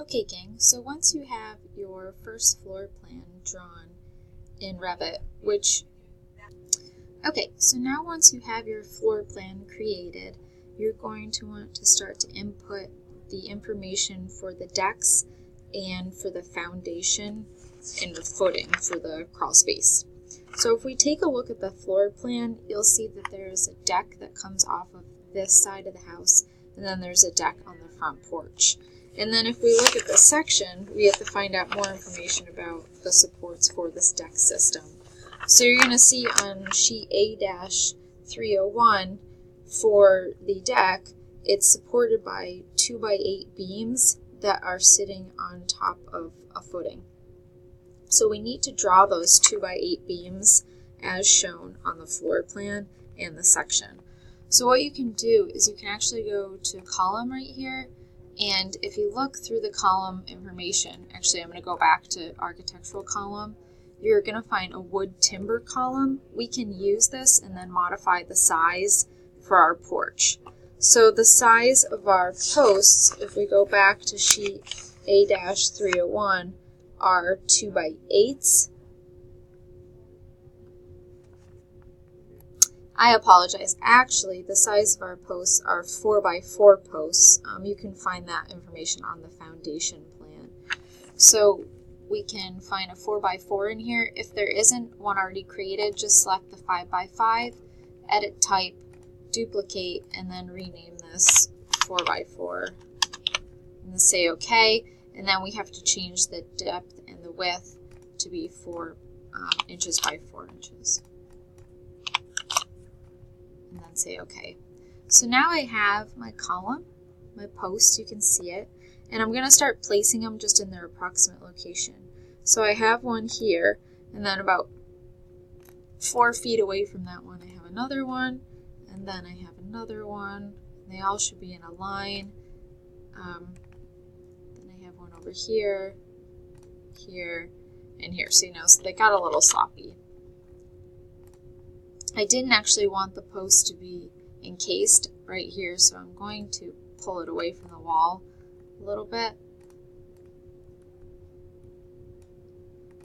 Okay, gang, so once you have your first floor plan drawn in Revit, so now once you have your floor plan created, you're going to want to start to input the information for the decks and for the foundation and the footing for the crawl space. So if we take a look at the floor plan, you'll see that there's a deck that comes off of this side of the house, and then there's a deck on the front porch. And then if we look at the section, we have to find out more information about the supports for this deck system. So you're going to see on sheet A-301 for the deck, it's supported by 2x8 beams that are sitting on top of a footing. So we need to draw those 2x8 beams as shown on the floor plan and the section. So what you can do is you can actually go to column right here, and if you look through the column information, actually I'm going to go back to architectural column, you're going to find a wood timber column. We can use this and then modify the size for our porch. So the size of our posts, if we go back to sheet A-301, are 2x8s. I apologize. Actually, the size of our posts are 4x4 posts. You can find that information on the foundation plan. So we can find a 4x4 in here. If there isn't one already created, just select the 5x5, edit type, duplicate, and then rename this 4x4. And then say OK. And then we have to change the depth and the width to be 4 inches by 4 inches. And then say OK. So now I have my column, my post, you can see it, and I'm going to start placing them just in their approximate location. So I have one here, and then about 4 feet away from that one I have another one, and then I have another one. They all should be in a line. Then I have one over here, here, and here. So so they got a little sloppy. I didn't actually want the post to be encased right here, so I'm going to pull it away from the wall a little bit.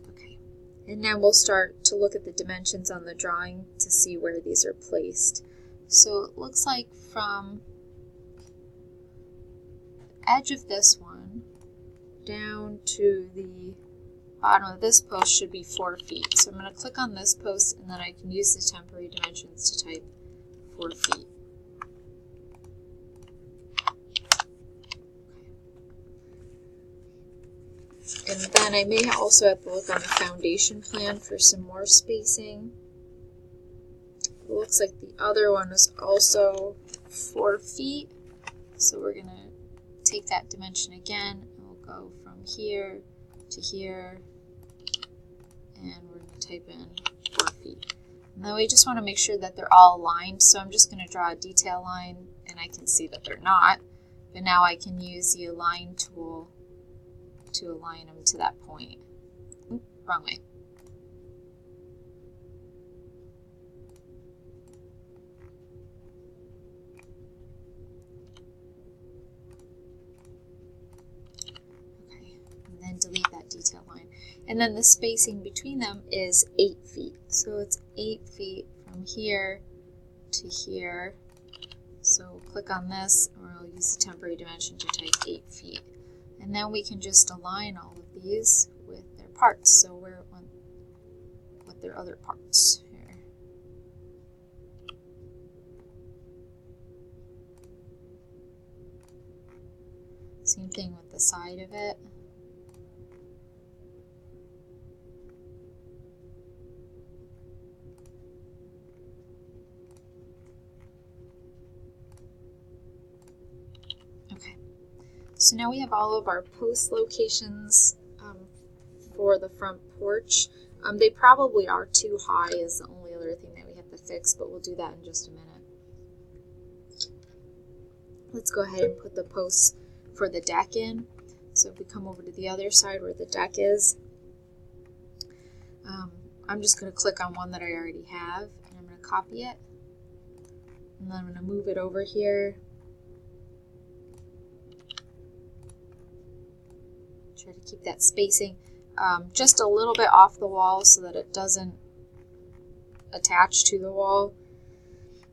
Okay, and now we'll start to look at the dimensions on the drawing to see where these are placed. So it looks like from the edge of this one down to the bottom of this post should be 4 feet. So I'm going to click on this post, and then I can use the temporary dimensions to type 4 feet. And then I may also have to look on the foundation plan for some more spacing. It looks like the other one is also 4 feet. So we're going to take that dimension again, and we'll go from here to here, and we're going to type in 4 feet. And then we just want to make sure that they're all aligned, so I'm just going to draw a detail line, and I can see that they're not, but now I can use the align tool to align them to that point. Oop, wrong way. Okay, and then delete that detail line. And then the spacing between them is 8 feet. So it's 8 feet from here to here. So click on this, or I'll use the temporary dimension to type 8 feet. And then we can just align all of these with their parts. So where it went with their other parts here. Same thing with the side of it. Okay. So now we have all of our post locations for the front porch. They probably are too high is the only other thing that we have to fix, but we'll do that in just a minute. Let's go ahead and put the posts for the deck in. So if we come over to the other side where the deck is, I'm just going to click on one that I already have, and I'm going to copy it, and then I'm going to move it over here. Try to keep that spacing just a little bit off the wall so that it doesn't attach to the wall.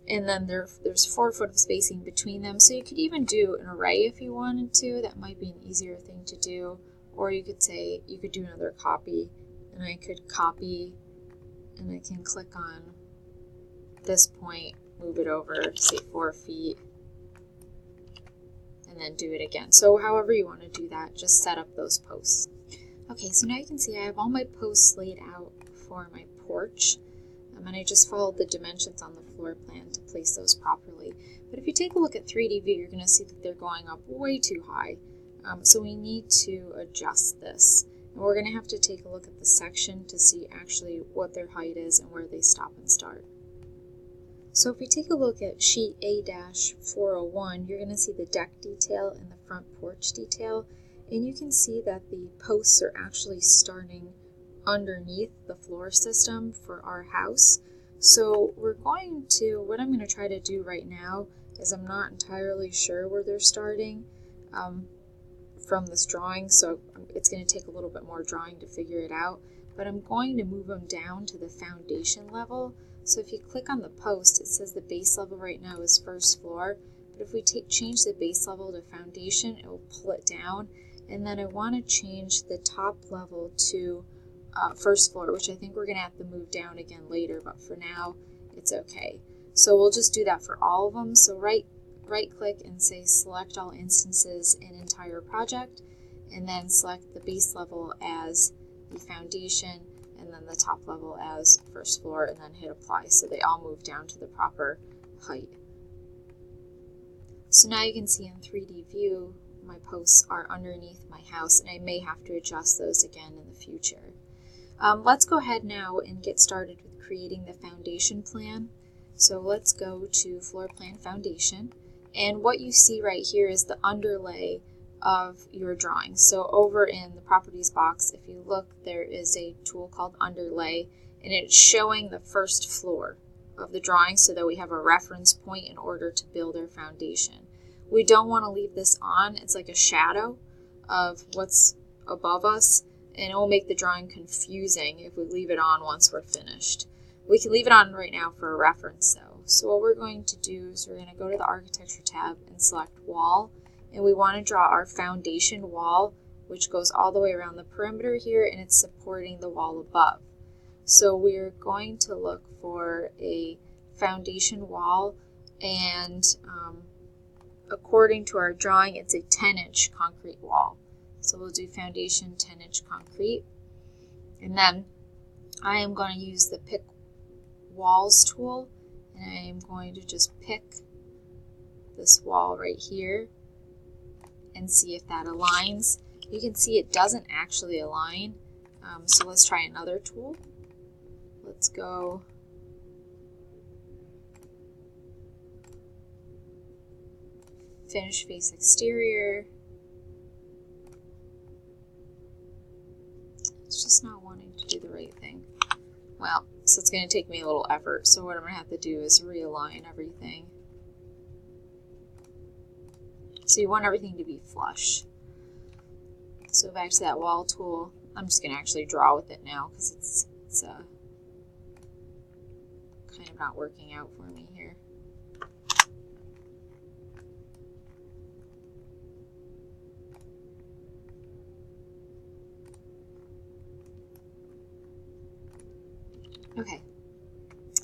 And then there's 4 foot of spacing between them. So you could even do an array if you wanted to. That might be an easier thing to do. Or you could say, you could do another copy. And I could copy, and I can click on this point, move it over, say 4 feet, and then do it again. So however you want to do that, just set up those posts. Okay, so now you can see I have all my posts laid out for my porch. And I just followed the dimensions on the floor plan to place those properly. But if you take a look at 3D view, you're going to see that they're going up way too high. So we need to adjust this. And we're going to have to take a look at the section to see actually what their height is and where they stop and start. So if we take a look at sheet A-401, you're going to see the deck detail and the front porch detail. And you can see that the posts are actually starting underneath the floor system for our house. So what I'm going to try to do right now is I'm not entirely sure where they're starting from this drawing, so it's going to take a little bit more drawing to figure it out, but I'm going to move them down to the foundation level. So if you click on the post, it says the base level right now is first floor, but if we change the base level to foundation, it will pull it down, and then I want to change the top level to first floor, which I think we're going to have to move down again later, but for now it's okay. So we'll just do that for all of them. So right click and say select all instances in entire project, and then select the base level as the foundation and then the top level as first floor, and then hit apply so they all move down to the proper height. So now you can see in 3D view my posts are underneath my house, and I may have to adjust those again in the future. Let's go ahead now and get started with creating the foundation plan. So let's go to floor plan foundation, and what you see right here is the underlay of your drawing. So over in the properties box, if you look, there is a tool called underlay, and it's showing the first floor of the drawing so that we have a reference point in order to build our foundation. We don't want to leave this on. It's like a shadow of what's above us, and it will make the drawing confusing if we leave it on once we're finished. We can leave it on right now for a reference though. So what we're going to do is we're going to go to the Architecture tab and select Wall, and we want to draw our foundation wall, which goes all the way around the perimeter here, and it's supporting the wall above. So we're going to look for a foundation wall, and according to our drawing, it's a 10-inch concrete wall. So we'll do foundation 10-inch concrete. And then I am going to use the Pick Walls tool, and I am going to just pick this wall right here and see if that aligns. You can see it doesn't actually align, so let's try another tool. Let's go Finish Face Exterior. It's just not wanting to do the right thing. Well, so it's going to take me a little effort, so what I'm going to have to do is realign everything. So you want everything to be flush. So back to that wall tool. I'm just going to actually draw with it now because it's kind of not working out for me here. Okay,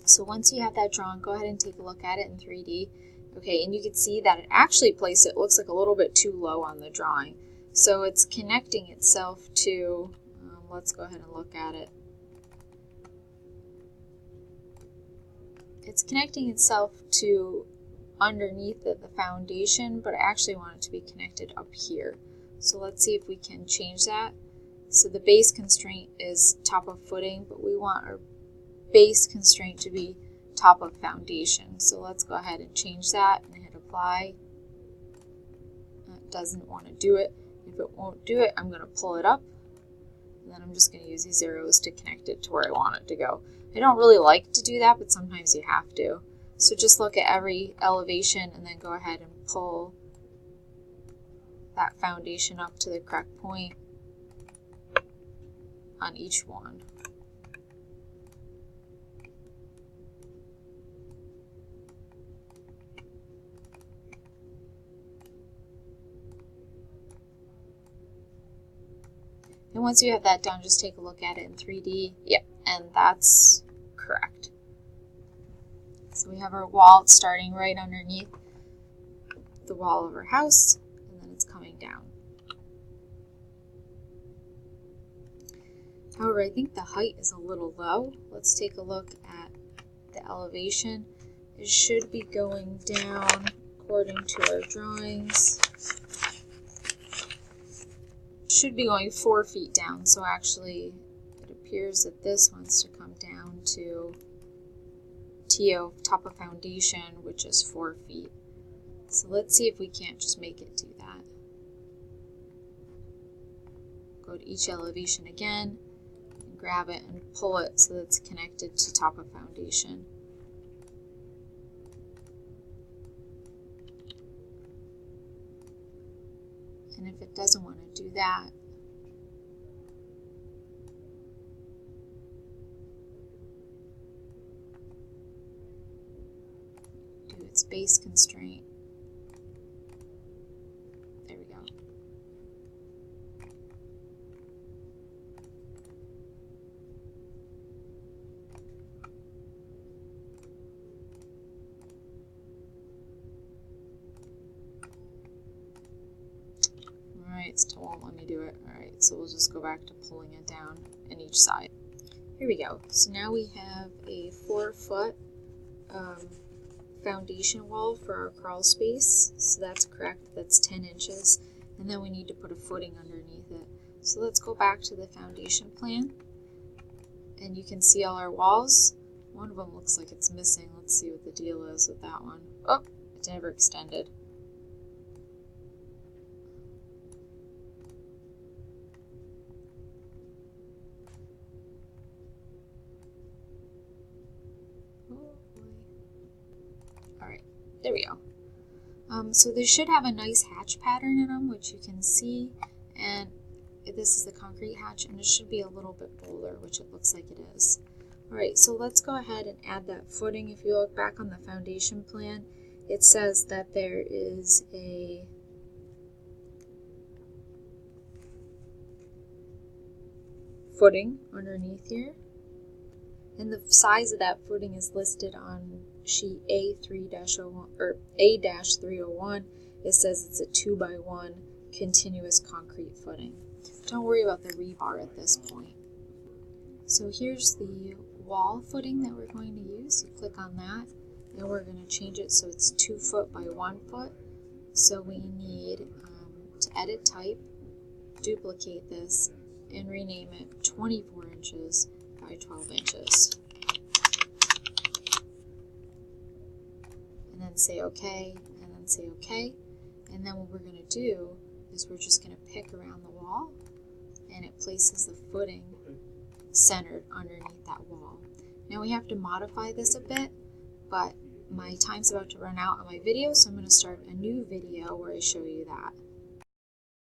so once you have that drawn, go ahead and take a look at it in 3D. Okay, and you can see that it actually placed it looks like a little bit too low on the drawing. So it's connecting itself to, let's go ahead and look at it. It's connecting itself to underneath the foundation, but I actually want it to be connected up here. So let's see if we can change that. So the base constraint is top of footing, but we want our base constraint to be top of foundation. So let's go ahead and change that and hit apply. It doesn't want to do it. If it won't do it, I'm going to pull it up, and then I'm just going to use these arrows to connect it to where I want it to go. I don't really like to do that, but sometimes you have to. So just look at every elevation and then go ahead and pull that foundation up to the correct point. on each one. And once you have that done, just take a look at it in 3D. Yep, and that's correct. So we have our wall starting right underneath the wall of our house, and then it's coming down. However, I think the height is a little low. Let's take a look at the elevation. It should be going down according to our drawings. Should be going 4 feet down, so actually it appears that this wants to come down to TO, top of foundation, which is 4 feet. So let's see if we can't just make it do that. Go to each elevation again, and grab it and pull it so that it's connected to top of foundation. And if it doesn't want to do that, do its base constraint. There we go. It still won't let me do it. Alright, so we'll just go back to pulling it down in each side. Here we go. So now we have a 4-foot foundation wall for our crawl space. So that's correct. That's 10 inches. And then we need to put a footing underneath it. So let's go back to the foundation plan. And you can see all our walls. One of them looks like it's missing. Let's see what the deal is with that one. Oh, it never extended. Alright, there we go. So they should have a nice hatch pattern in them, which you can see, and this is the concrete hatch, and it should be a little bit bolder, which it looks like it is. Alright, so let's go ahead and add that footing. If you look back on the foundation plan, it says that there is a footing underneath here, and the size of that footing is listed on sheet A3-01 or A-301. It says it's a 2x1 continuous concrete footing. Don't worry about the rebar at this point. So here's the wall footing that we're going to use. You click on that, and we're going to change it so it's 2 foot by 1 foot. So we need to edit type, duplicate this, and rename it 24 inches by 12 inches. And then say OK, and then say OK. And then what we're going to do is we're just going to pick around the wall, and it places the footing centered underneath that wall. Now we have to modify this a bit, but my time's about to run out on my video, so I'm going to start a new video where I show you that.